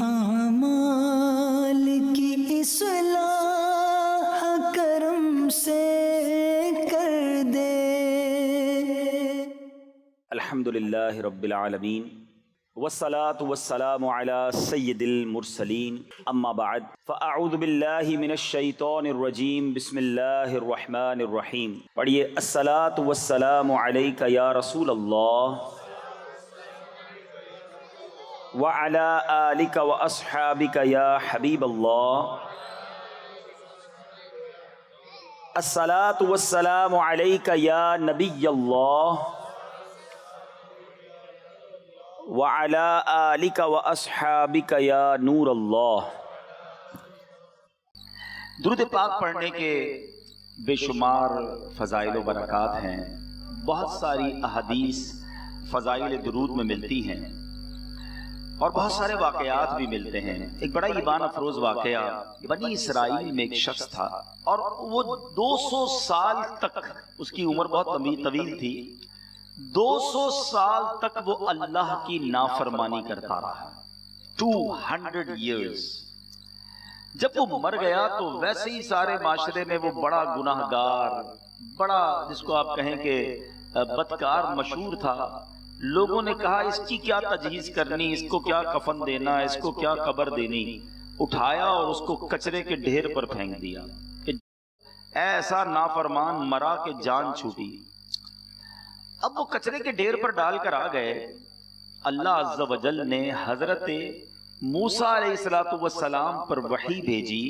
اعمال کی اصلاح کرم سے کر دے۔ الحمدللہ رب العالمین والصلاة والسلام علی سید المرسلین، اما بعد فاعوذ باللہ من الشیطان الرجیم، بسم اللہ الرحمن الرحیم۔ پڑھیے، الصلاة والسلام علیک یا رسول اللہ وعلی آلک واصحابک یا حبیب اللہ۔ الصلاة والسلام علیک یا نبی اللہ وعلی آلک واصحابک یا نور اللہ۔ درود پاک پڑھنے کے بے شمار فضائل و برکات ہیں، بہت ساری احادیث فضائل درود میں ملتی ہیں اور بہت سارے واقعات بھی ملتے ہیں۔ ایک بڑا ایمان افروز واقعہ، بنی اسرائیل میں ایک شخص تھا اور وہ 200 سال تک، اس کی عمر بہت طویل تھی، 200 سال تک وہ اللہ کی نافرمانی کرتا رہا، 200 years۔ جب وہ مر گیا تو ویسے ہی سارے معاشرے میں وہ بڑا گناہ گار، بڑا جس کو آپ کہیں کہ بدکار مشہور تھا۔ لوگوں نے کہا اس کی کیا تجہیز کرنی، اس کو کیا کفن دینا، اس کو کیا قبر دینی۔ اٹھایا اور اس کو کچرے کے ڈھیر پر پھینک دیا کہ ایسا نافرمان مرا کہ جان چھوٹی۔ اب وہ کچرے کے ڈھیر پر ڈال کر آ گئے۔ اللہ عز و جل نے حضرت موسیٰ علیہ السلام پر وحی بھیجی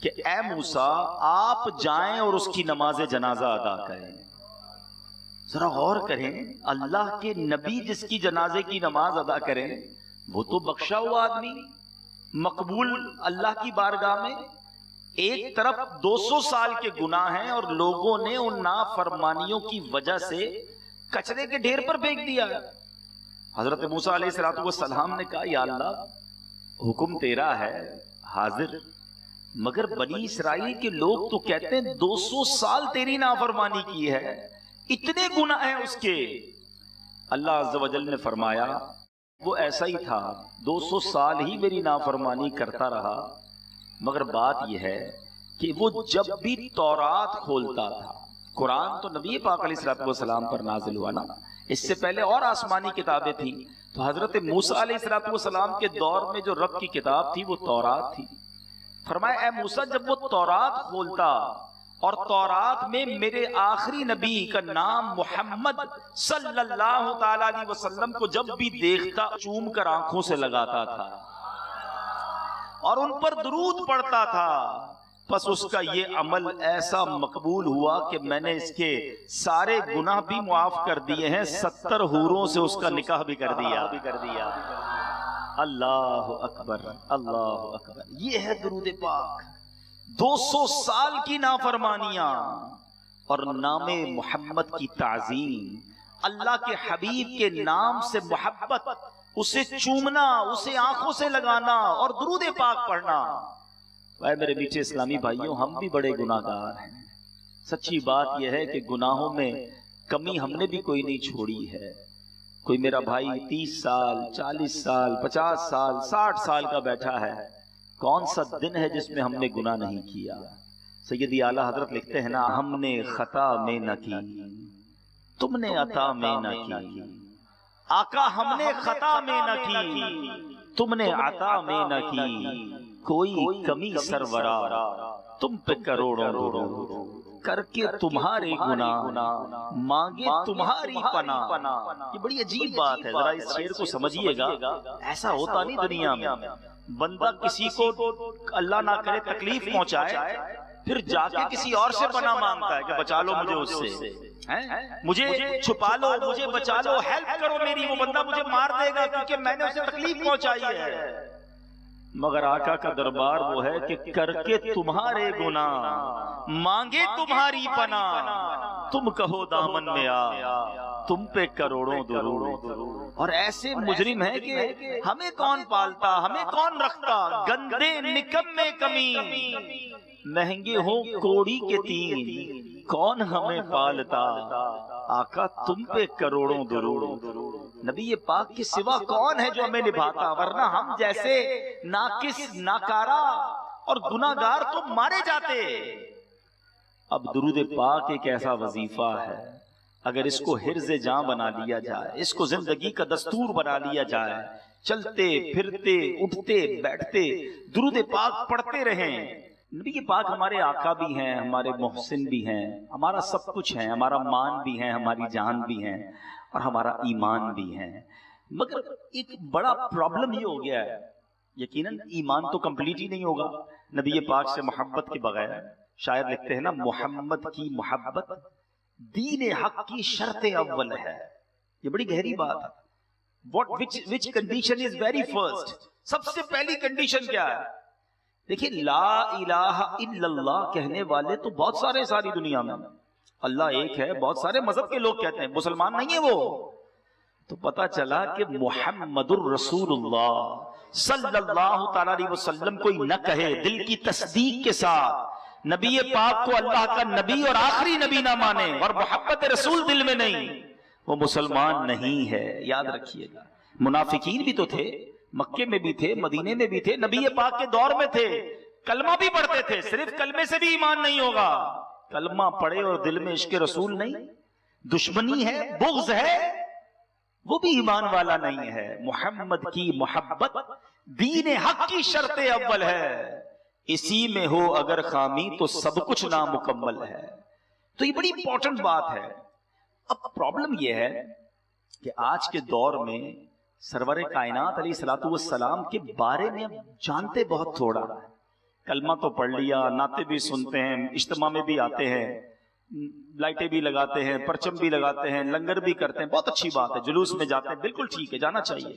کہ اے موسیٰ، آپ جائیں اور اس کی نماز جنازہ ادا کریں۔ ذرا غور کریں، اللہ کے نبی جس کی جنازے کی نماز ادا کریں، وہ تو بخشا ہوا آدمی، مقبول اللہ کی بارگاہ میں۔ ایک طرف 200 سال کے گناہ ہیں اور لوگوں نے ان نافرمانیوں کی وجہ سے کچرے کے ڈھیر پر پھینک دیا۔ حضرت موسیٰ علیہ السلام نے کہا یا اللہ، حکم تیرا ہے، حاضر، مگر بنی اسرائیل کے لوگ تو کہتے ہیں 200 سال تیری نافرمانی کی ہے، اتنے گناہ ہیں اس کے۔ اللہ عز و جل نے فرمایا وہ ایسا ہی تھا، 200 سال ہی میری نافرمانی کرتا رہا، مگر بات یہ ہے کہ وہ جب بھی تورات کھولتا تھا، قرآن تو نبی پاک علیہ السلام پر نازل ہوا نا، اس سے پہلے اور آسمانی کتابیں تھیں، تو حضرت موسیٰ علیہ السلام کے دور میں جو رب کی کتاب تھی وہ تورات تھی۔ فرمایا اے موسیٰ، جب وہ تورات کھولتا اور تورات میں میرے آخری نبی کا نام محمد صلی اللہ تعالیٰ علیہ وسلم کو جب بھی دیکھتا چوم کر آنکھوں سے لگاتا تھا اور ان پر درود پڑھتا تھا، پس اس کا یہ عمل ایسا مقبول ہوا کہ میں نے اس کے سارے گناہ بھی معاف کر دیے ہیں، 70 حوروں سے اس کا نکاح بھی کر دیا۔ اللہ اکبر، اللہ اکبر۔ یہ ہے درود پاک۔ 200 سال کی نافرمانیاں اور نام محمد کی تعظیم، اللہ کے حبیب کے نام سے محبت، اسے چومنا، اسے آنکھوں سے لگانا اور درود پاک پڑھنا۔ اے میرے میٹھے اسلامی بھائیوں، ہم بھی بڑے گناہ گار ہیں۔ سچی بات یہ ہے کہ گناہوں میں کمی ہم نے بھی کوئی نہیں چھوڑی ہے۔ کوئی میرا بھائی 30 سال 40 سال 50 سال 60 سال کا بیٹھا ہے، کون سا دن ہے جس میں ہم نے گناہ نہیں کیا؟ سیدی اعلیٰ حضرت لکھتے ہیں نا، ہم نے خطا میں نہ کی، تم نے عطا میں نہ کی۔ آقا ہم نے خطا میں نہ کی، تم نے عطا میں نہ کی، کوئی کمی سرورا تم پہ کروڑوں درود، کر کے تمہارے گناہ مانگے تمہاری پناہ۔ یہ بڑی عجیب بات ہے، ذرا اس شعر کو سمجھیے گا۔ ایسا ہوتا نہیں دنیا میں، بندہ کسی کو اللہ نہ کرے تکلیف پہنچائے، پھر جا کے کسی اور سے پناہ مانگتا ہے کہ بچا لو مجھے اس سے، مجھے چھپا لو، مجھے بچا لو، ہیلپ کرو میری، وہ بندہ مجھے مار دے گا کیونکہ میں نے اسے تکلیف پہنچائی ہے۔ مگر آقا کا دربار وہ ہے کہ کر کے تمہارے گناہ مانگے تمہاری پناہ، تم کہو دامن میں آ، تم پہ کروڑوں درود۔ اور ایسے مجرم ہیں کہ ہمیں کون پالتا، ہمیں کون رکھتا، گندے نکمے کمین، مہنگے ہوں کوڑی کے تین، کون ہمیں پالتا، آقا تم پہ کروڑوں درود۔ نبی پاک کے سوا کون ہے جو ہمیں نبھاتا، ورنہ ہم جیسے ناقص، ناکارہ اور گناہگار تو مارے جاتے۔ اب درود پاک ایک ایسا وظیفہ ہے، اگر اس کو حرز جاں بنا لیا جائے، اس کو زندگی کا دستور بنا لیا جائے، چلتے پھرتے اٹھتے بیٹھتے درود پاک پڑھتے رہیں۔ نبی پاک ہمارے آقا بھی ہیں، ہمارے محسن بھی ہیں، ہمارا سب کچھ ہے، ہمارا مان بھی ہے، ہماری جان بھی ہے، اور ہمارا ایمان بھی ہے۔ مگر ایک بڑا پرابلم یہ ہو گیا ہے، یقیناً ایمان تو کمپلیٹ ہی نہیں ہوگا نبی پاک سے محبت کے بغیر۔ شاعر لکھتے ہیں نا، محمد کی محبت دین حق کی شرط اول ہے۔ یہ بڑی گہری بات ہے۔ which condition is very first؟ سب سے پہلی کنڈیشن کیا ہے؟ دیکھیں، لا الہ الا اللہ کہنے والے تو بہت سارے ساری دنیا میں، اللہ ایک ہے، بہت سارے مذہب کے لوگ کہتے ہیں، مسلمان نہیں ہے وہ۔ تو پتا چلا کہ محمد الرسول اللہ صلی اللہ تعالی علیہ وسلم کوئی نہ کہے دل کی تصدیق کے ساتھ، نبی پاک کو اللہ کا نبی اور آخری نبی نہ مانے اور محبت رسول دل میں نہیں، وہ مسلمان نہیں ہے۔ یاد رکھیے گا، منافقین بھی تو تھے، مکے میں بھی تھے، مدینے میں بھی تھے، نبی پاک کے دور میں تھے، کلمہ بھی پڑھتے تھے۔ صرف کلمے سے بھی ایمان نہیں ہوگا، کلمہ پڑھے اور دل میں عشق رسول نہیں، دشمنی ہے، بغض ہے، وہ بھی ایمان والا نہیں ہے۔ محمد کی محبت دین حق کی شرط اول ہے، اسی میں ہو اگر خامی تو سب کچھ نامکمل ہے۔ تو یہ بڑی امپورٹنٹ بات ہے۔ اب پرابلم یہ ہے کہ آج کے دور میں سرور کائنات علیہ الصلوۃ والسلام کے بارے میں جانتے بہت تھوڑا ہے۔ کلمہ تو پڑھ لیا، نعتیں بھی سنتے ہیں، اجتماع میں بھی آتے ہیں، لائٹیں بھی لگاتے ہیں، پرچم بھی لگاتے ہیں، لنگر بھی کرتے ہیں، بہت اچھی بات ہے، جلوس میں جاتے ہیں، بالکل ٹھیک ہے، جانا چاہیے۔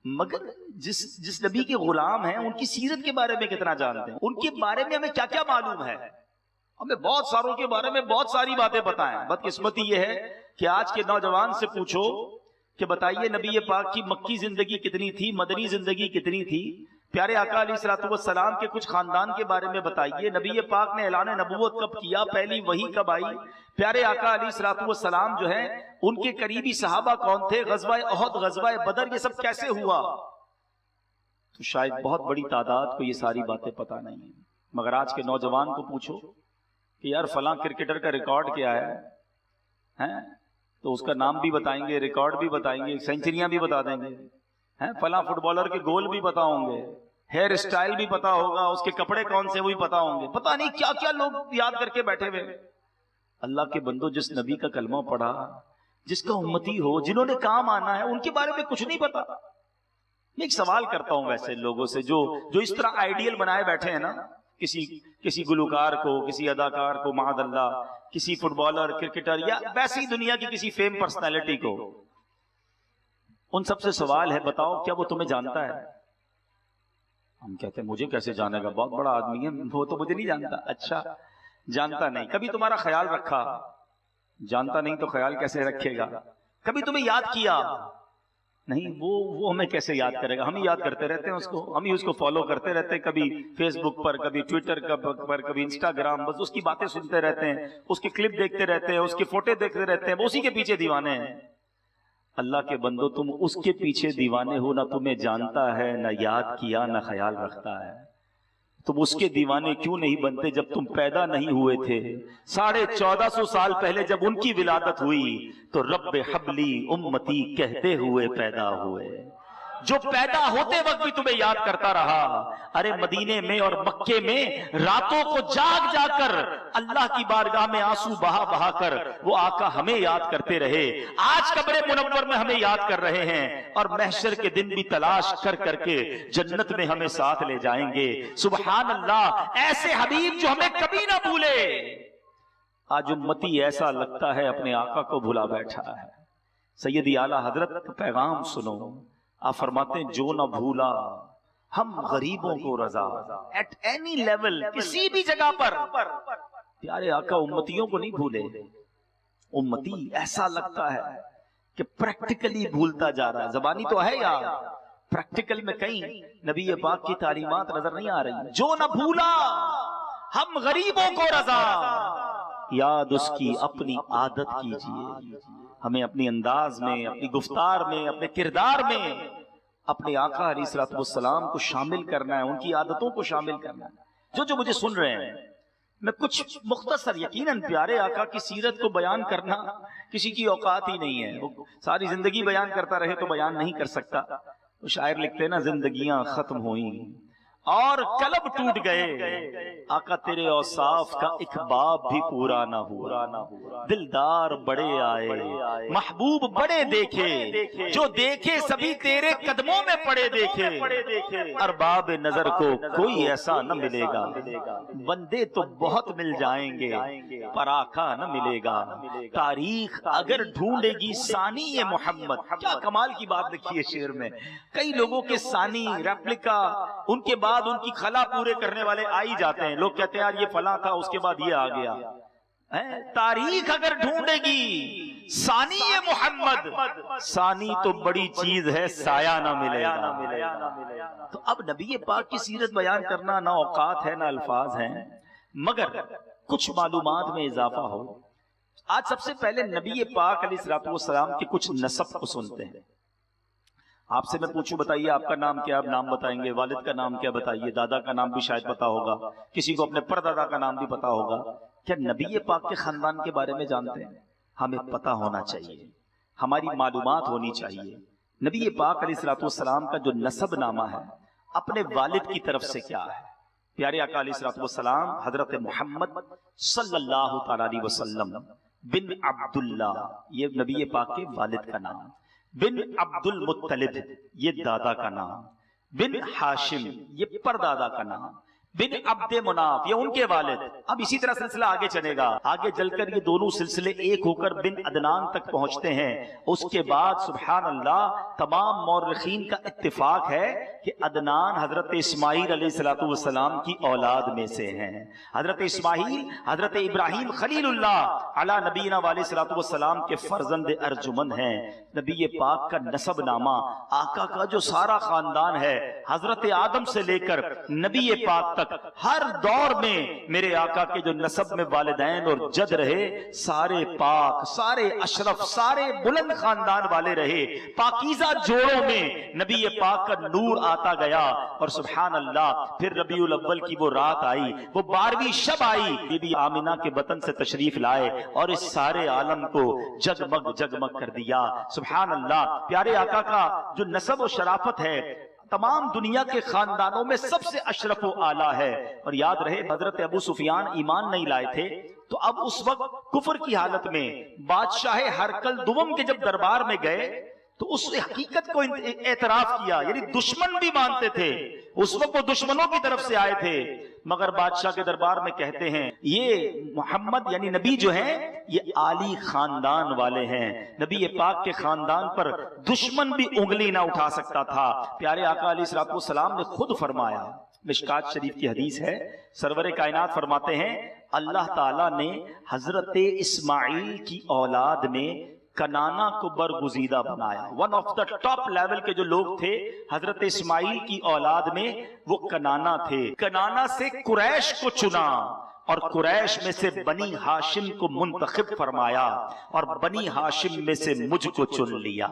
مگر جس نبی کے غلام ہیں ان کی سیرت کے بارے میں کتنا جانتے ہیں؟ ان کے بارے میں ہمیں کیا کیا معلوم ہے؟ ہمیں بہت ساروں کے بارے میں بہت ساری باتیں پتہ ہیں۔ بدقسمتی یہ ہے کہ آج کے نوجوان سے پوچھو کہ بتائیے نبی پاک کی مکی زندگی کتنی تھی، مدنی زندگی کتنی تھی، پیارے آقا علیہ الصلوۃ والسلام کے کچھ خاندان کے بارے میں بتائیے، نبی پاک نے اعلان نبوت کب کیا، پہلی وحی کب آئی، پیارے آقا علیہ الصلوۃ والسلام جو ہیں ان کے قریبی صحابہ کون تھے، غزوہ احد، غزوہ بدر، یہ سب کیسے ہوا؟ تو شاید بہت بڑی تعداد کو یہ ساری باتیں پتہ نہیں ہیں۔ مگر آج کے نوجوان کو پوچھو کہ یار فلاں کرکٹر کا ریکارڈ کیا ہے، تو اس کا نام بھی بتائیں گے، ریکارڈ بھی بتائیں گے، سینچریاں بھی بتا دیں گے، فلاں فٹ بالر کے گول بھی پتا ہوں گے، ہیئر اسٹائل بھی پتا ہوگا، اس کے کپڑے کون سے وہ بھی پتا ہوں گے، پتا نہیں کیا کیا لوگ یاد کر کے بیٹھے ہوئے۔ اللہ کے بندو، جس نبی کا کلمہ پڑھا، جس کا امتی ہو، جنہوں نے کام آنا ہے، ان کے بارے میں کچھ نہیں پتا۔ میں ایک سوال کرتا ہوں ویسے لوگوں سے جو اس طرح آئیڈیل بنائے بیٹھے ہیں نا، کسی گلوکار کو، کسی اداکار کو، معاذ اللہ، کسی فٹ بالر، کرکٹر یا ویسی دنیا کی کسی فیم پرسنالٹی کو، ان سب سے سوال ہے، بتاؤ کیا وہ تمہیں جانتا ہے؟ ہم کہتے ہیں مجھے کیسے جانے گا، بہت بڑا آدمی ہے، وہ تو مجھے نہیں جانتا۔ اچھا، جانتا نہیں، کبھی تمہارا خیال رکھا؟ جانتا نہیں تو خیال کیسے رکھے گا؟ کبھی تمہیں یاد کیا؟ نہیں، وہ ہمیں کیسے یاد کرے گا؟ ہم ہی یاد کرتے رہتے ہیں اس کو، ہم ہی اس کو فالو کرتے رہتے ہیں، کبھی فیس بک پر، کبھی ٹویٹر پر، کبھی انسٹاگرام، بس اس کی باتیں سنتے رہتے ہیں، اس کی کلپ دیکھتے رہتے ہیں، اس کے فوٹو دیکھتے رہتے ہیں، اسی کے پیچھے دیوانے ہیں۔ اللہ کے بندو، تم اس کے پیچھے دیوانے ہو، نہ تمہیں جانتا ہے، نہ یاد کیا، نہ خیال رکھتا ہے۔ تم اس کے دیوانے کیوں نہیں بنتے جب تم پیدا نہیں ہوئے تھے؟ 1450 سال پہلے جب ان کی ولادت ہوئی تو رب حبلی امتی کہتے ہوئے پیدا ہوئے، جو پیدا ہوتے وقت بھی تمہیں یاد کرتا رہا۔ ارے مدینے میں اور مکے میں راتوں کو جاگ جا کر اللہ کی بارگاہ میں آنسو بہا بہا کر وہ آقا ہمیں یاد کرتے رہے، آج قبر منور میں ہمیں یاد کر رہے ہیں، اور محشر کے دن بھی تلاش کر کر کے جنت میں ہمیں ساتھ لے جائیں گے۔ سبحان اللہ، ایسے حبیب جو ہمیں کبھی نہ بھولے۔ آج امتی ایسا لگتا ہے اپنے آقا کو بھلا بیٹھا ہے۔ سیدی اعلیٰ حضرت کا پیغام سنو، آپ فرماتے ہیں جو نہ بھولا ہم غریبوں کو رضا، ایٹ اینی لیول، کسی بھی جگہ پر پیارے آقا امتیوں کو نہیں بھولے۔ امتی ایسا لگتا ہے کہ پریکٹیکلی بھولتا جا رہا ہے، زبانی تو ہے یار، پریکٹیکل میں کہیں نبی پاک کی تعلیمات نظر نہیں آ رہی۔ جو نہ بھولا ہم غریبوں کو رضا، یاد اس کی اپنی عادت کیجئے. ہمیں اپنی انداز میں، اپنی گفتار میں، اپنے کردار میں اپنے آقا علیہ الصلوۃ والسلام کو شامل کرنا ہے، ان کی عادتوں کو شامل کرنا ہے. جو مجھے سن رہے ہیں، میں کچھ مختصر، یقیناً پیارے آقا کی سیرت کو بیان کرنا کسی کی اوقات ہی نہیں ہے. وہ ساری زندگی بیان کرتا رہے تو بیان نہیں کر سکتا. وہ شاعر لکھتے ہیں نا، زندگیاں ختم ہوئیں اور قلب ٹوٹ گئے، آقا تیرے اوصاف کا ایک باب بھی پورا نہ ہوا. دلدار بڑے آئے، محبوب بڑے دیکھے، جو دیکھے سبھی تیرے قدموں میں پڑے دیکھے. ارباب نظر کو کوئی ایسا نہ ملے گا، بندے تو بہت مل جائیں گے پر آقا نہ ملے گا. تاریخ اگر ڈھونڈے گی ثانی محمد. کیا کمال کی بات لکھی ہے شعر میں. کئی لوگوں کے ثانی، ریپلیکا، ان کے بعد ان کی خلا پورے کرنے والے آئی جاتے ہیں. لوگ کہتے ہیں یار یہ فلاں تھا، اس کے بعد یہ آ گیا. تاریخ اگر ڈھونڈے گی ثانی محمد، ثانی تو بڑی چیز ہے، سایہ نہ ملے گا. تو اب نبی پاک کی سیرت بیان کرنا نہ اوقات ہے نہ الفاظ ہیں، مگر کچھ معلومات میں اضافہ ہو. آج سب سے پہلے نبی پاک علیہ الصلوۃ والسلام کے کچھ نسب کو سنتے ہیں. آپ سے میں پوچھوں بتائیے آپ کا نام کیا، آپ نام بتائیں گے. والد کا نام کیا بتائیے. دادا کا نام بھی شاید پتا ہوگا، کسی کو اپنے پردادا کا نام بھی پتا ہوگا. کیا نبی پاک کے خاندان کے بارے میں جانتے ہیں؟ ہمیں پتا ہونا چاہیے، ہماری معلومات ہونی چاہیے. نبی پاک علیہ الصلوۃ والسلام کا جو نسب نامہ ہے اپنے والد کی طرف سے کیا ہے؟ پیارے آقا علیہ الصلوۃ والسلام حضرت محمد صلی اللہ تعالی علیہ وسلم بن عبداللہ، یہ نبی پاک کے والد کا نام. بن عبد المطلب، یہ دادا کا نام. بن ہاشم، یہ پردادا کا نام. بن عبد مناف، یہ ان کے والد. اب اسی طرح سلسلہ آگے چلے گا، آگے چل کر یہ دونوں سلسلے ایک ہو کر بن عدنان تک پہنچتے ہیں. اس کے بعد سبحان اللہ تمام مورخین کا اتفاق ہے کہ عدنان حضرت اسماعیل علیہ الصلوۃ والسلام کی اولاد میں سے ہیں. حضرت اسماعیل حضرت ابراہیم خلیل اللہ علی نبینا علیہ الصلوۃ والسلام کے فرزند ارجمند ہیں. نبی پاک کا نسب نامہ، آقا کا جو سارا خاندان ہے، حضرت آدم سے لے کر نبی پاک تک ہر دور میں میرے آقا کے جو نسب میں والدین اور جد رہے، سارے پاک، سارے اشرف، سارے بلند خاندان والے رہے. پاکیزہ جوڑوں میں نبی پاک کا نور آتا گیا. اور سبحان اللہ پھر ربیع الاول کی وہ رات آئی، وہ 12ویں شب آئی، بی بی آمنہ کے وطن سے تشریف لائے اور اس سارے عالم کو جگمگ جگمگ کر دیا. سبحان اللہ پیارے آقا کا جو نسب و شرافت ہے تمام دنیا کے خاندانوں میں سب سے اشرف و اعلیٰ ہے. اور یاد رہے حضرت ابو سفیان ایمان نہیں لائے تھے تو اب اس وقت کفر کی حالت میں بادشاہ ہرقل دوم کے جب دربار میں گئے تو اس حقیقت کو اعتراف کیا، یعنی دشمن بھی مانتے تھے. اس وقت وہ دشمنوں کی طرف سے آئے تھے، مگر بادشاہ کے دربار میں کہتے ہیں یہ محمد یعنی نبی جو ہیں یہ عالی خاندان والے ہیں. نبی پاک کے خاندان پر دشمن بھی انگلی نہ اٹھا سکتا تھا. پیارے آقا علیہ الصلوۃ والسلام نے خود فرمایا، مشکات شریف کی حدیث ہے، سرور کائنات فرماتے ہیں اللہ تعالیٰ نے حضرت اسماعیل کی اولاد میں کنانا کو برگزیدہ بنایا. One of the top level کے جو لوگ تھے حضرت اسماعیل کی اولاد میں وہ کنانا تھے. کنانا سے قریش کو چنا اور قریش میں سے بنی ہاشم کو منتخب فرمایا اور بنی ہاشم میں سے مجھ کو چن لیا.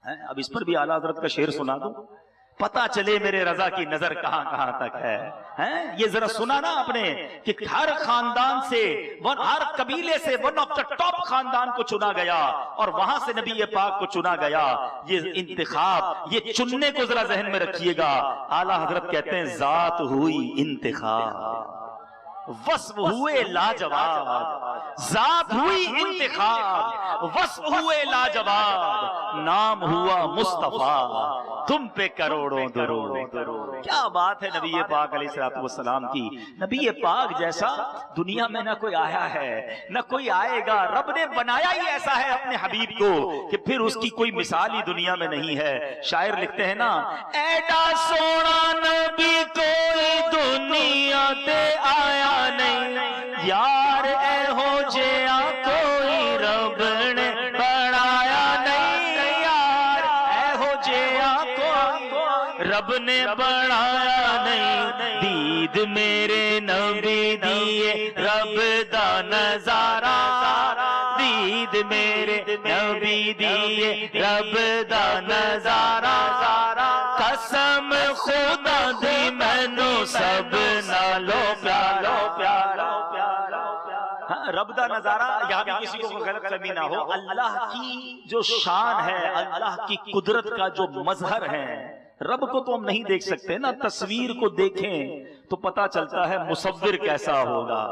اب اس پر بھی اعلیٰ حضرت کا شعر سنا دوں، پتا چلے میرے رضا کی نظر کہاں کہاں تک ہے. یہ ذرا سنا نا آپ نے کہ ہر خاندان سے، ہر قبیلے سے ون آف دا ٹاپ خاندان کو چنا گیا اور وہاں سے نبی پاک کو چنا گیا. یہ انتخاب، یہ چننے کو ذرا ذہن میں رکھیے گا. اعلیٰ حضرت کہتے ہیں ذات ہوئی انتخاب، وصف ہوئے لاجواب. ذات ہوئی انتخاب، وصف ہوئے لاجواب، نام ہوا مصطفیٰ، تم پہ کروڑوں درود. کیا بات ہے نبی پاک علیہ الصلوۃ والسلام کی. نبی پاک جیسا دنیا میں نہ کوئی آیا ہے نہ کوئی آئے گا. رب نے بنایا ہی ایسا ہے اپنے حبیب کو کہ پھر اس کی کوئی مثال ہی دنیا میں نہیں ہے. شاعر لکھتے ہیں نا، ایڈا سونا نبی کوئی دنیا تے آیا نہیں، یار اے ہو جیا کوئی رب نے بنایا نہیں، یار اے ہو جیا کوئی رب نے بڑھایا نہیں دید میرے نبی دیے رب دا نظارہ دید میرے نبی دیے رب دا نظارہ قسم خدا دی مینو سب نالو پیارا رب دا نظارہ یہاں بھی کسی کو غلط فہمی نہ ہو، اللہ کی جو شان ہے، اللہ کی قدرت کا جو مظہر ہے، رب کو تو ہم نہیں دیکھ سکتے نا، تصویر کو دیکھیں تو پتا چلتا ہے مصور کیسا ہوگا،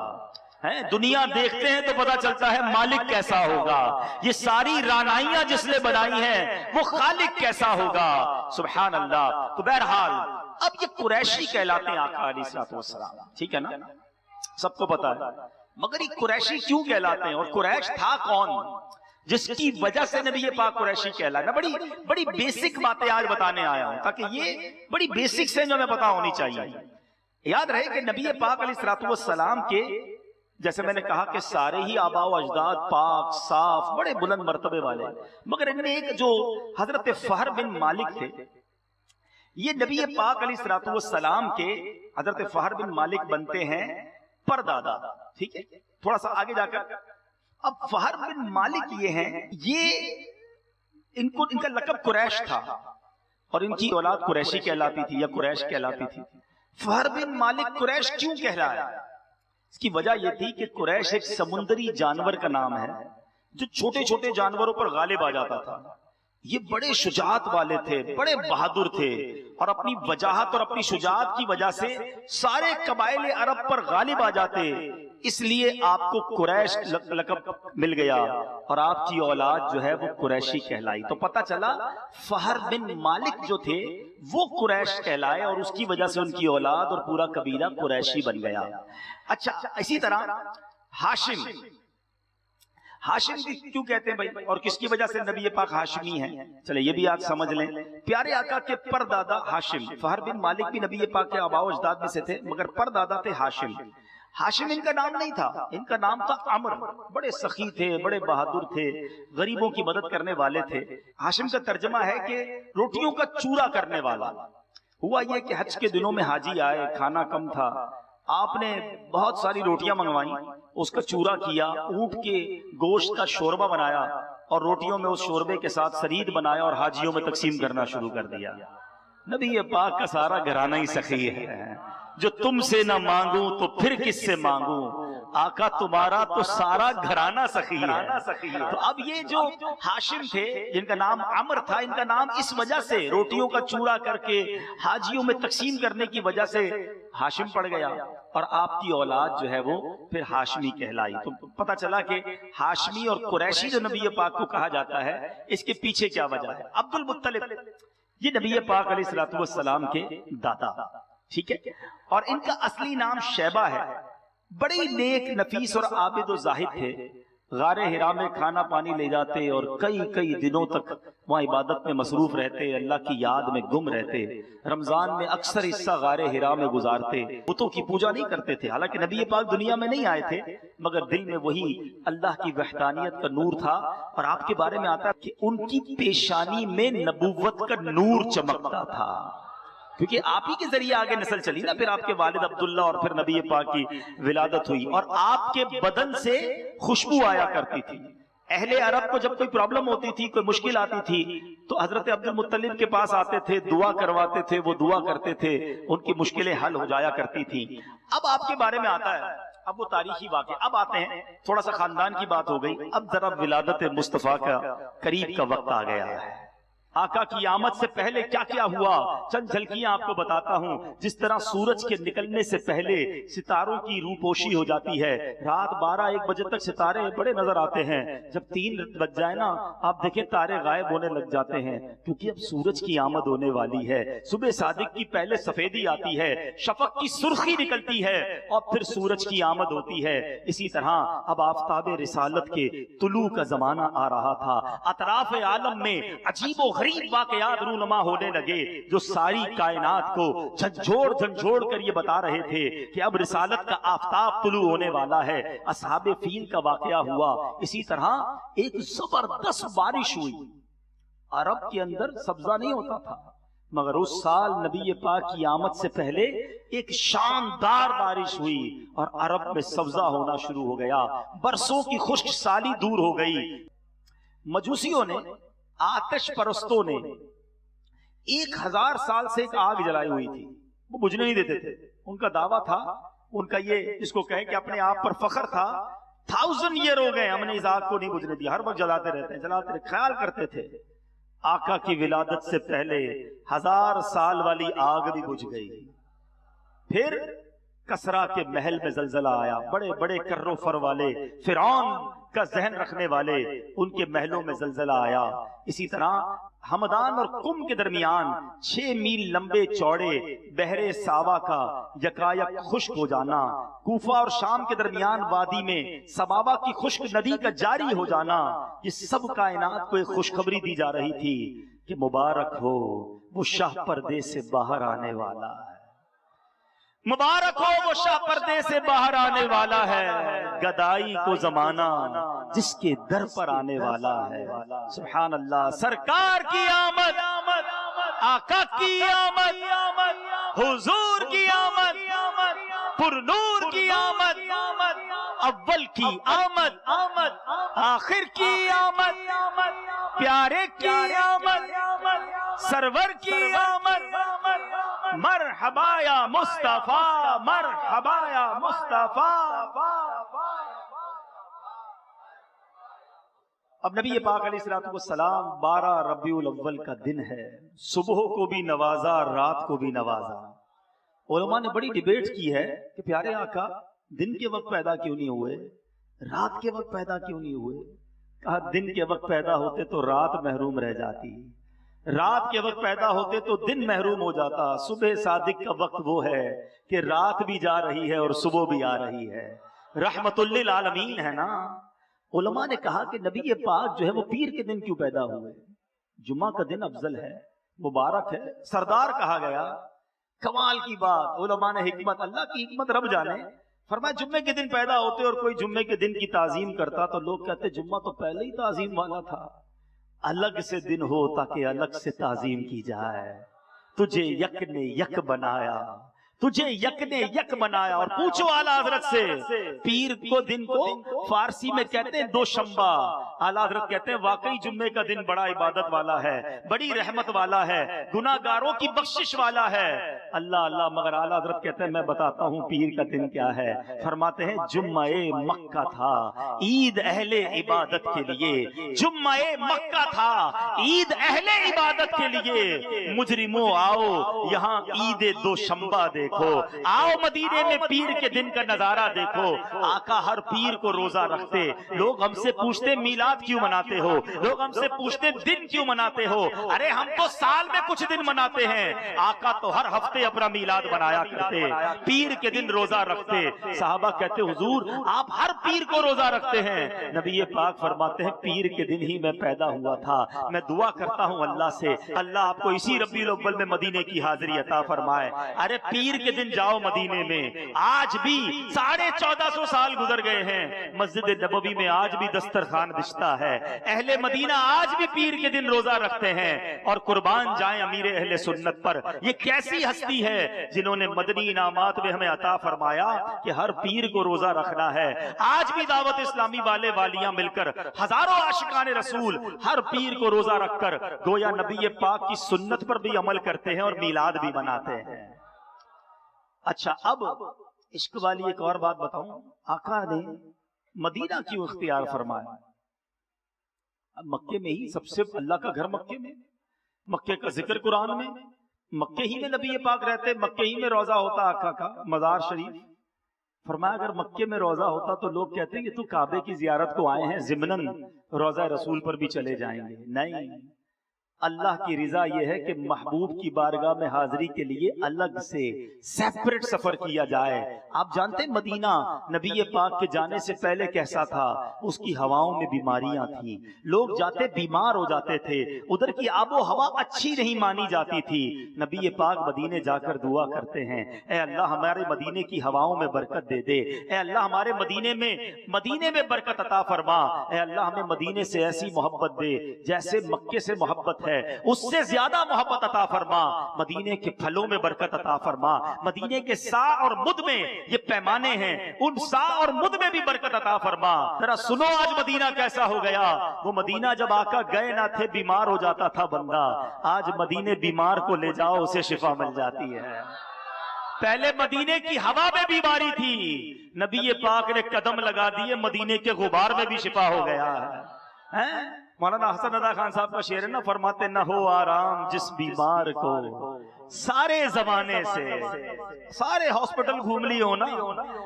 دنیا دیکھتے ہیں تو پتا چلتا ہے مالک کیسا ہوگا، یہ ساری رانائیاں جس نے بنائی ہیں وہ خالق کیسا ہوگا، سبحان اللہ۔ تو بہرحال اب یہ قریشی کہلاتے ہیں آقا علیہ الصلوۃ والسلام، ٹھیک ہے نا، سب کو پتا ہے، مگر یہ قریشی کیوں کہلاتے ہیں اور قریش تھا کون جس کی وجہ سے نبی پاک قریشی کہلایا؟ بڑی بیسک باتیں آج بتانے آیا ہوں تاکہ یہ بڑی بیسکس ہیں جو ہمیں پتا ہونی چاہیے۔ یاد رہے کہ نبی پاک علیہ الصلوۃ والسلام کے جیسے میں نے کہا کہ سارے ہی آباء و اجداد پاک صاف بڑے بلند مرتبے والے، مگر ان میں ایک جو حضرت فہر بن مالک تھے، یہ نبی پاک علیہ الصلوۃ والسلام کے حضرت فہر بن مالک بنتے ہیں پردادا، ٹھیک ہے، تھوڑا سا آگے جا کر اب فہر بن مالک یہ ہیں، یہ ان کا لقب قریش تھا اور ان کی اولاد قریشی کہلاتی تھی یا قریش کہلاتی تھی۔ فہر بن مالک قریش کیوں کہلایا؟ اس کی وجہ یہ تھی کہ قریش ایک سمندری جانور کا نام ہے جو چھوٹے چھوٹے جانوروں پر غالب آ جاتا تھا، یہ بڑے شجاعت والے تھے، بڑے بہادر تھے اور اپنی وجاہت اور اپنی شجاعت کی وجہ سے سارے قبائل عرب پر غالب آ جاتے، اس لیے آپ کو قریش لقب مل گیا اور آپ کی اولاد جو ہے وہ قریشی کہلائی۔ تو پتہ چلا فہر بن مالک جو تھے وہ قریش کہلائے اور اس کی وجہ سے ان کی اولاد اور پورا قبیلہ قریشی بن گیا۔ اچھا، اسی طرح ہاشم کیوں کہتے ہیں بھائی اور کس کی وجہ سے نبی پاک ہاشمی ہیں؟ چلے یہ بھی آج سمجھ لیں، پیارے آقا کے پردادا ہاشم، فہر بن مالک بھی نبی پاک کے آباء و اجداد میں سے تھے مگر پردادا تھے ہاشم۔ ہاشم ان کا نام نہیں تھا، ان کا نام تھا عمر، بڑے سخی تھے، بڑے بہادر تھے، غریبوں کی مدد کرنے والے تھے۔ ہاشم کا ترجمہ ہے کہ روٹیوں کا چورا کرنے والا۔ ہوا یہ کہ حج کے دنوں میں حاجی آئے، کھانا کم تھا، آپ نے بہت ساری روٹیاں منگوائیں، اس کا چورا کیا، اونٹ کے گوشت کا شوربہ بنایا اور روٹیوں میں اس شوربے کے ساتھ سرید بنایا اور حاجیوں میں تقسیم کرنا شروع کر دیا۔ نبی پاک کا سارا گھرانہ ہی سخی ہے، جو تم سے نہ مانگوں تو پھر کس سے مانگوں، آقا تمہارا تو سارا گھرانہ سخی ہے۔ تو اب یہ جو ہاشم تھے جن کا نام عمر تھا، ان کا نام اس وجہ سے روٹیوں کا چورا کر کے حاجیوں میں تقسیم کرنے کی وجہ سے ہاشم پڑ گیا اور آپ کی اولاد جو ہے وہ پھر ہاشمی کہلائی۔ تو پتہ چلا کہ ہاشمی اور قریشی جو نبی پاک کو کہا جاتا ہے اس کے پیچھے کیا وجہ ہے۔ عبد المطلب یہ نبی پاک علیہ الصلوۃ والسلام کے دادا، ٹھیک ہے، اور ان کا اصلی نام شیبہ ہے۔ بڑے نیک، نفیس اور عابد و زاہد تھے، غار حرا میں کھانا پانی لے جاتے اور کئی دنوں تک وہاں عبادت میں مصروف رہتے، اللہ کی یاد میں گم رہتے، رمضان میں اکثر حصہ غار حرا میں گزارتے، بتوں کی پوجا نہیں کرتے تھے، حالانکہ نبی پاک دنیا میں نہیں آئے تھے مگر دل میں وہی اللہ کی وحدانیت کا نور تھا۔ اور آپ کے بارے میں آتا ہے کہ ان کی پیشانی میں نبوت کا نور چمکتا تھا، کیونکہ آپ ہی کے ذریعے آگے نسل چلی نا، پھر آپ کے والد عبداللہ اور پھر نبی پاک کی ولادت ہوئی اور آپ کے بدن سے خوشبو آیا کرتی تھی۔ اہل عرب کو جب کوئی پرابلم ہوتی تھی، کوئی مشکل آتی تھی تو حضرت عبد المطلب کے پاس آتے تھے، دعا کرواتے تھے، وہ دعا کرتے تھے، ان کی مشکلیں حل ہو جایا کرتی تھی۔ اب آپ کے بارے میں آتا ہے، اب وہ تاریخی واقعہ، اب آتے ہیں، تھوڑا سا خاندان کی بات ہو گئی، اب ذرا ولادت مصطفیٰ کا قریب کا وقت آ گیا ہے۔ آقا کی آمد سے پہلے کیا کیا ہوا چند جھلکیاں آپ کو بتاتا ہوں۔ جس طرح سورج کے نکلنے سے پہلے ستاروں کی روپوشی ہو جاتی ہے، رات 12-1 بجے تک ستارے بڑے نظر آتے ہیں، جب 3 بج جائے نا آپ دیکھیں تارے غائب ہونے لگ جاتے ہیں، کیونکہ اب سورج کی آمد ہونے والی ہے۔ صبح صادق کی پہلے سفیدی آتی ہے، شفق کی سرخی نکلتی ہے اور پھر سورج کی آمد ہوتی ہے۔ اسی طرح اب آفتاب رسالت کے طلوع کا زمانہ آ رہا تھا، اطراف عالم میں عجیب و غریب واقعات رونما ہونے لگے جو ساری کائنات کو جھنجھوڑ کر یہ بتا رہے تھے کہ اب رسالت کا آفتاب طلوع ہونے والا ہے۔ اصحاب فیل کا واقعہ ہوا، اسی طرح ایک زبردست بارش ہوئی۔ عرب کے اندر سبزہ نہیں ہوتا تھا، مگر اس سال نبی پاک کی آمد سے پہلے ایک شاندار بارش ہوئی اور عرب میں سبزہ ہونا شروع ہو گیا، برسوں کی خشک سالی دور ہو گئی۔ مجوسیوں نے، آتش پرستوں نے 1000 سال سے ایک آگ جلائی ہوئی تھی، وہ بجھنے نہیں دیتے تھے۔ ان کا دعویٰ تھا، ان کا یہ جس کو کہیں کہ اپنے آپ پر فخر تھا، 1000 ایئر ہو گئے ہم نے اس آگ کو نہیں بجھنے دیا، ہر وقت جلاتے رہتے ہیں، جلاتے رہتے۔ خیال کرتے تھے آقا کی ولادت سے پہلے 1000 سال والی آگ بھی بجھ گئی۔ پھر کسرا کے محل میں زلزلہ آیا، بڑے بڑے کرو فر والے فرعون کا ذہن رکھنے والے ان کے محلوں میں زلزلہ آیا۔ اسی طرح ہمدان اور کم کے درمیان 6 میل لمبے چوڑے بحر ساوا کا یکایک خشک ہو جانا، کوفہ اور شام کے درمیان وادی میں سبابا کی خشک ندی کا جاری ہو جانا، یہ سب کائنات کو ایک خوشخبری دی جا رہی تھی کہ مبارک ہو وہ شاہ پردے سے باہر آنے والا ہے، مبارک ہو وہ شاہ پردے سے باہر آنے والا ہے، گدائی کو زمانہ جس کے در پر آنے والا ہے۔ سبحان اللہ، سرکار کی آمد، آقا کی آمد، حضور کی آمد، پر نور کی آمد، اول کی آمد، آخر کی آمد، پیارے کی آمد، سرور کی آمد، مرحبا یا مصطفیٰ، مرحبا یا مصطفیٰ۔ اب نبی پاک علیہ السلام 12 ربیع الاول کا دن ہے، صبح کو بھی نوازا، رات کو بھی نوازا۔ علماء نے بڑی ڈیبیٹ کی ہے کہ پیارے آقا دن کے وقت پیدا کیوں نہیں ہوئے، رات کے وقت پیدا کیوں نہیں ہوئے؟ کہا دن کے وقت پیدا ہوتے تو رات محروم رہ جاتی، رات کے وقت پیدا ہوتے تو دن محروم ہو جاتا۔ صبح صادق کا وقت وہ ہے کہ رات بھی جا رہی ہے اور صبح بھی آ رہی ہے، رحمت للعالمین ہے نا۔ علماء نے کہا کہ نبی پاک جو ہے وہ پیر کے دن کیوں پیدا ہوئے؟ جمعہ کا دن افضل ہے، مبارک ہے، سردار کہا گیا۔ کمال کی بات، علماء نے حکمت، اللہ کی حکمت رب جانے، فرمایا جمعے کے دن پیدا ہوتے اور کوئی جمعے کے دن کی تعظیم کرتا تو لوگ کہتے جمعہ تو پہلے ہی تعظیم والا تھا، الگ سے دن ہو تاکہ الگ سے تعظیم کی جائے۔ تجھے یک نے یک بنایا، تجھے یک نے یک بنایا۔ اور پوچھو اعلیٰ حضرت سے، پیر کو دن کو فارسی میں کہتے ہیں دوشنبہ، اعلیٰ حضرت کہتے ہیں واقعی جمعے کا دن بڑا عبادت والا ہے، بڑی رحمت والا ہے، گناہ گاروں کی بخشش والا ہے۔ اللہ اللہ، مگر اعلیٰ حضرت کہتے ہیں میں بتاتا ہوں پیر کا دن کیا ہے۔ فرماتے ہیں جمعہ مکہ تھا عید اہل عبادت کے لیے، جمعہ مکہ تھا عید اہل عبادت کے لیے۔ مجرموں آؤ یہاں عید دوشنبہ دیکھو، آؤ مدینے میں پیر کے دن کا نظارہ دیکھو۔ آقا ہر پیر کو روزہ رکھتے، لوگ ہم سے پوچھتے میلاد کیوں مناتے ہو، لوگ ہم سے پوچھتے دن کیوں مناتے ہو، ارے ہم تو سال میں کچھ دن مناتے ہیں، آقا تو ہر ہفتے اپنا میلاد منایا کرتے، پیر کے دن روزہ رکھتے۔ صحابہ کہتے حضور آپ ہر پیر کو روزہ رکھتے ہیں، نبی پاک فرماتے ہیں پیر کے دن ہی میں پیدا ہوا تھا۔ میں دعا کرتا ہوں اللہ سے اللہ آپ کو اسی ربیع الاول میں مدینے کی حاضری عطا فرمائے۔ ارے پیر کے دن جاؤ مدینے میں، آج بھی 1450 سال گزر گئے ہیں، مسجد نبوی میں آج بھی دسترخوان بچھتا ہے، اہل مدینہ آج بھی پیر کے دن روزہ رکھتے ہیں۔ اور قربان جائیں امیر اہل سنت پر، یہ کیسی ہستی ہے جنہوں نے مدنی انعامات میں ہمیں عطا فرمایا کہ ہر پیر کو روزہ رکھنا ہے۔ آج بھی دعوت اسلامی والے والیاں مل کر ہزاروں عاشقان رسول ہر پیر کو روزہ رکھ کر گویا نبی پاک کی سنت پر بھی عمل کرتے ہیں اور میلاد بھی مناتے ہیں۔ اچھا اب عشق والی ایک اور بات بتاؤں، آقا نے مدینہ کیوں اختیار فرمایا؟ مکے میں ہی سب سے اللہ کا گھر مکے میں، مکے کا ذکر قرآن میں، مکے ہی میں نبی پاک رہتے، مکے ہی میں روزہ ہوتا آقا کا مزار شریف۔ فرمایا اگر مکے میں روزہ ہوتا تو لوگ کہتے ہیں کہ تو کعبے کی زیارت کو آئے ہیں ضمناً روزہ رسول پر بھی چلے جائیں گے۔ نہیں، اللہ کی رضا یہ ہے کہ محبوب کی بارگاہ میں حاضری کے لیے الگ سے سیپریٹ سفر کیا جائے۔ آپ جانتے ہیں مدینہ نبی پاک کے جانے سے پہلے کیسا تھا؟ اس کی ہواؤں میں بیماریاں تھیں، لوگ جاتے بیمار ہو جاتے تھے، ادھر کی آب و ہوا اچھی نہیں مانی جاتی تھی۔ نبی پاک مدینے جا کر دعا کرتے ہیں اے اللہ ہمارے مدینے کی ہواؤں میں برکت دے دے، اے اللہ ہمارے مدینے میں برکت عطا فرما، اے اللہ ہمیں مدینے سے ایسی محبت دے جیسے مکے سے محبت ہے, اس سے زیادہ محبت عطا فرما. مدینے کے پھلوں میں برکت عطا فرما. مدینے کے سا اور مد میں یہ پیمانے ہیں, ان سا اور مد میں بھی برکت عطا فرما. ذرا سنو آج مدینہ کیسا ہو گیا. وہ مدینہ جب آقا گئے نہ تھے بیمار ہو جاتا تھا بندہ, آج مدینے بیمار کو لے جاؤ اسے شفا مل جاتی ہے. پہلے مدینے کی ہوا میں بیماری تھی, نبی پاک نے قدم لگا دیے, مدینے کے غبار میں بھی شفا ہو گیا ہے. مولانا حسن رضا خان صاحب کا شعر ہے نا, فرماتے نہ ہو آرام جس بیمار کو سارے زمانے سے. سارے ہاسپٹل گھوم لیے ہو نا,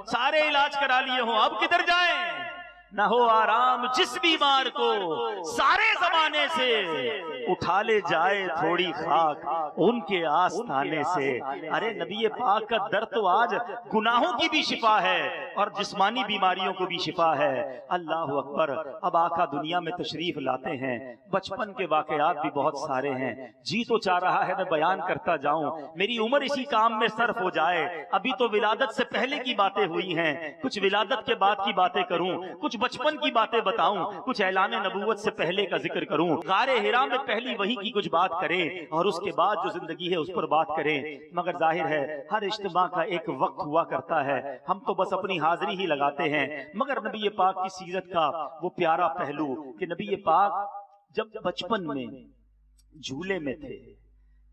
سارے علاج کرا لیے ہوں, اب کدھر جائیں. نہ ہو آرام جس بیمار کو سارے زمانے سے, اٹھا لے جائے تھوڑی خاک ان کے آستانے سے. ارے نبی پاک کا در تو آج گناہوں کی بھی شفا ہے اور جسمانی بیماریوں کو بھی شفا ہے. اللہ اکبر. اب آقا دنیا میں تشریف لاتے ہیں, بچپن کے واقعات بھی بہت سارے ہیں. جی تو چاہ رہا ہے میں بیان کرتا جاؤں, میری عمر اسی کام میں صرف ہو جائے. ابھی تو ولادت سے پہلے کی باتیں ہوئی ہیں, کچھ ولادت کے بعد کی باتیں کروں, کچھ بچپن کی باتیں بتاؤں, کچھ اعلان نبوت سے پہلے کا ذکر کروں, غار حرا میں پہلی وحی کی کچھ بات کریں اور اس کے بعد جو زندگی ہے اس پر بات کریں. مگر ظاہر ہے ہر اجتماع کا ایک وقت ہوا کرتا ہے, ہم تو بس اپنی حاضری ہی لگاتے ہیں. مگر نبی پاک کی سیرت کا وہ پیارا پہلو کہ نبی پاک جب بچپن میں جھولے میں تھے,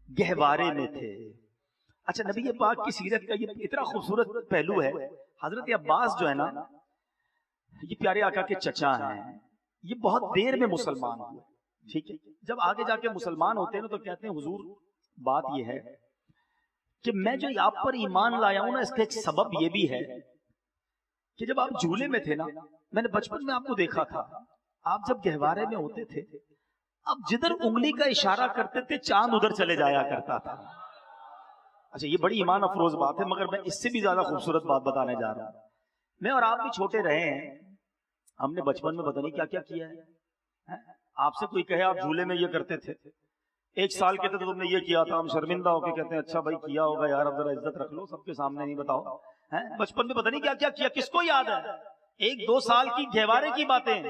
گہوارے میں تھے. اچھا, نبی پاک کی سیرت کا یہ اتنا خوبصورت پہلو ہے. حضرت عباس جو ہے نا, یہ پیارے آقا کے چچا ہیں, یہ بہت دیر میں مسلمان ہوئے. ٹھیک ہے, جب آگے جا کے مسلمان ہوتے ہیں نا تو کہتے ہیں حضور بات یہ ہے کہ میں جو آپ پر ایمان لایا ہوں نا, اس کا ایک سبب یہ بھی ہے کہ جب آپ جھولے میں تھے نا, میں نے بچپن میں آپ کو دیکھا تھا, آپ جب گہوارے میں ہوتے تھے, اب جدھر انگلی کا اشارہ کرتے تھے چاند ادھر چلے جایا کرتا تھا. اچھا, یہ بڑی ایمان افروز بات ہے, مگر میں اس سے بھی زیادہ خوبصورت بات بتانے جا رہا ہوں. میں اور آپ بھی چھوٹے رہے ہیں, ہم نے بچپن میں پتہ نہیں کیا کیا کیا ہے. آپ سے کوئی کہے آپ جھولے میں یہ کرتے تھے, 1 سال کے تھے تو تم نے یہ کیا تھا, ہم شرمندہ ہو کے کہتے ہیں اچھا بھائی کیا ہوگا یار, اب ذرا عزت رکھ لو, سب کے سامنے نہیں بتاؤ. بچپن میں پتہ نہیں کیا کیا کیا, کس کو یاد ہے؟ 1-2 سال کی گہوارے کی باتیں.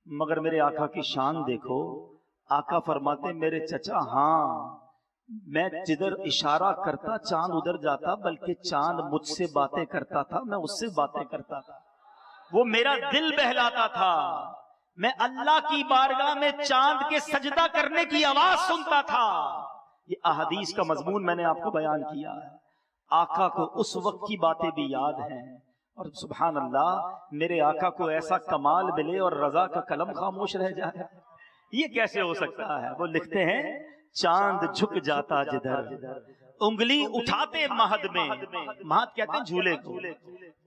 مگر میرے آقا کی شان دیکھو, آقا فرماتے میرے چچا ہاں میں جدھر اشارہ کرتا چاند ادھر جاتا, بلکہ چاند مجھ سے باتیں کرتا تھا, میں اس سے باتیں کرتا تھا, وہ میرا دل بہلاتا تھا. میں اللہ کی بارگاہ میں چاند کے سجدہ کرنے کی آواز سنتا تھا. یہ احادیث کا مضمون میں نے آپ کو بیان کیا ہے. آقا کو اس وقت کی باتیں بھی یاد ہیں, اور سبحان اللہ میرے آقا کو ایسا کمال ملے اور رضا کا قلم خاموش رہ جائے, یہ کیسے ہو سکتا ہے؟ وہ لکھتے ہیں چاند جھک جاتا جدھر انگلی اٹھاتے مہد میں, مہد کہتے ہیں جھولے کو,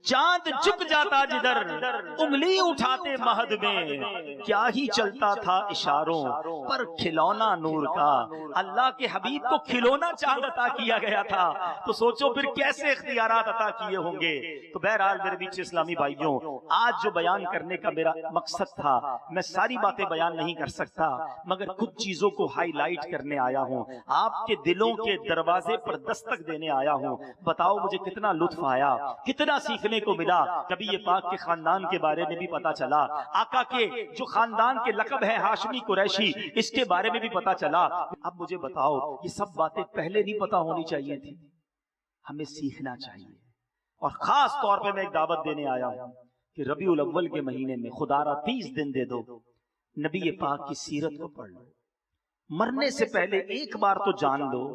چاند جھک جاتا جدھر انگلی اٹھاتے مہد میں, کیا ہی چلتا تھا اشاروں پر کھلونا نور کا. اللہ کے حبیب کو کھلونا چاند عطا کیا گیا تھا, تو سوچو پھر کیسے اختیارات عطا کیے ہوں گے. تو بہرحال میرے بیچ اسلامی بھائیوں, آج جو بیان کرنے کا میرا مقصد تھا, میں ساری باتیں بیان نہیں کر سکتا, مگر کچھ چیزوں کو ہائی لائٹ کرنے آیا ہوں, آپ کے دلوں کے دروازے پر دستک دینے آیا ہوں. بتاؤ مجھے کتنا لطف آیا, کتنا سیکھنے کو ملا. نبی پاک کے خاندان کے بارے میں بھی پتا چلا, آقا کے جو خاندان کے لقب ہے ہاشمی قریشی, اس کے بارے میں بھی پتا چلا. اب مجھے بتاؤ, یہ سب باتیں پہلے نہیں پتا ہونی چاہیے تھی, ہمیں سیکھنا چاہیے. اور خاص طور پہ میں ایک دعوت دینے آیا ہوں کہ ربیع الاول کے مہینے میں خدا را 30 دن دے دو, نبی پاک کی سیرت کو پڑھ لو. مرنے سے پہلے ایک بار تو جان لو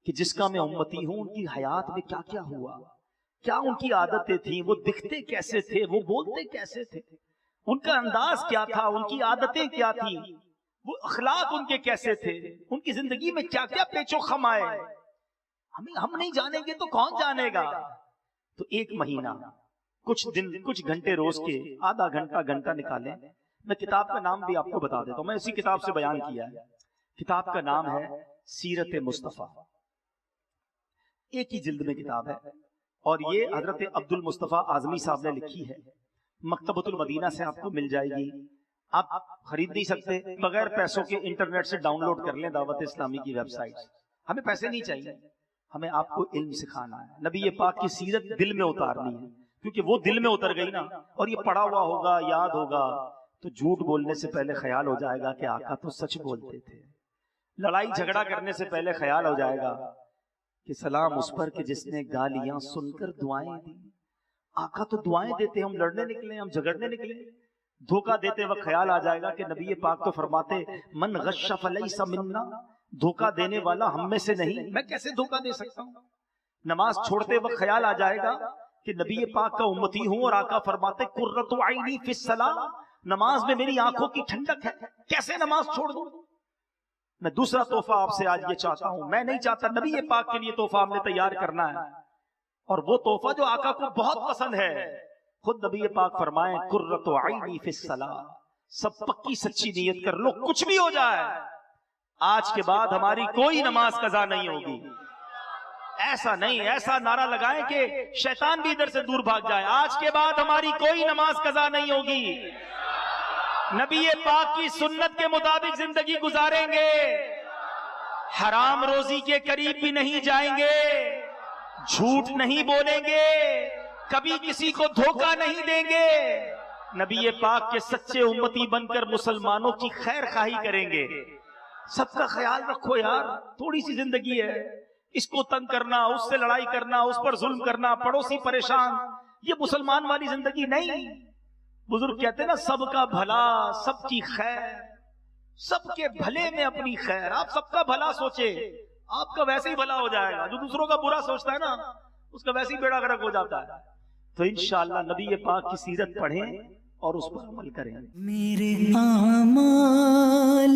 کہ جس کا میں امتی ہوں ان کی حیات میں کیا کیا ہوا, کیا ان کی عادتیں تھیں, وہ دکھتے کیسے تھے, وہ بولتے کیسے تھے, ان کا انداز کیا تھا, ان کی عادتیں کیا تھیں, وہ اخلاق ان کے کیسے تھے, ان کی زندگی میں کیا کیا پیچ و خم آئے. ہم نہیں جانیں گے تو کون جانے گا. تو ایک مہینہ, کچھ دن, کچھ گھنٹے روز کے, آدھا گھنٹہ نکالیں. میں کتاب کا نام بھی آپ کو بتا دیتا ہوں, میں اسی کتاب سے بیان کیا ہے. کتاب کا نام ہے سیرت مصطفیٰ, ایک ہی جلد میں کتاب ہے, اور یہ حضرت عبد المصطفیٰ اعظمی صاحب نے لکھی ہے. مکتبۃ المدینہ سے آپ کو مل جائے گی, آپ خرید نہیں سکتے, بغیر پیسوں کے انٹرنیٹ سے ڈاؤن لوڈ کر لیں دعوت اسلامی کی ویب سائٹ. ہمیں پیسے نہیں چاہیے, ہمیں آپ کو علم سکھانا ہے, نبی پاک کی سیرت دل میں اتارنی ہے, کیونکہ وہ دل میں اتر گئی نا, اور یہ پڑھا ہوا ہوگا, یاد ہوگا, تو جھوٹ بولنے سے پہلے خیال ہو جائے گا کہ آقا تو سچ بولتے تھے. لڑائی جھگڑا کرنے سے پہلے خیال ہو جائے گا کہ سلام اس پر کہ جس نے گالیاں سن کر دعائیں دی. آقا تو دعائیں دیتے، ہم لڑنے نکلے، ہم جھگڑنے نکلے. دھوکہ دیتے وقت خیال آ جائے گا کہ نبی پاک تو فرماتے من غش فلیس منا، دھوکہ دینے والا ہم میں سے نہیں، میں کیسے دھوکہ دے سکتا ہوں. نماز چھوڑتے وقت خیال آ جائے گا کہ نبی پاک کا امتی ہوں اور آقا فرماتے قرۃ عینی فی الصلاۃ، نماز میں میری آنکھوں کی ٹھنڈک ہے، کیسے نماز چھوڑ دوں. میں دوسرا تحفہ آپ سے آج یہ چاہتا ہوں، میں نہیں چاہتا، نبی پاک کے لیے تحفہ ہم نے تیار کرنا ہے، اور وہ تحفہ جو آقا کو بہت پسند ہے. خود نبی پاک فرمائیں قرۃ عینی فی الصلاۃ. سب پکی سچی نیت کر لو، کچھ بھی ہو جائے آج کے بعد ہماری کوئی نماز قضا نہیں ہوگی. ایسا نہیں، ایسا نعرہ لگائیں کہ شیطان بھی ادھر سے دور بھاگ جائے. آج کے بعد ہماری کوئی نماز قضا نہیں ہوگی، نبی پاک کی سنت کے مطابق زندگی گزاریں گے، حرام روزی کے قریب بھی نہیں جائیں گے، جھوٹ نہیں بولیں گے، کبھی کسی کو دھوکہ نہیں دیں گے، نبی پاک کے سچے امتی بن کر مسلمانوں کی خیر خواہی کریں گے. سب کا خیال رکھو یار، تھوڑی سی زندگی ہے، اس کو تنگ کرنا، اس سے لڑائی کرنا، اس پر ظلم کرنا، پڑوسی پریشان، یہ مسلمان والی زندگی نہیں. بزرگ کہتے ہیں نا سب کا بھلا سب کی خیر، سب کے بھلے میں اپنی خیر. آپ سب کا بھلا سوچے، آپ کا ویسے ہی بھلا ہو جائے گا. جو دوسروں کا برا سوچتا ہے نا اس کا ویسے ہی بیڑا غرق ہو جاتا ہے. تو انشاءاللہ نبی پاک کی سیرت پڑھیں اور اس پر عمل کریں. میرے اعمال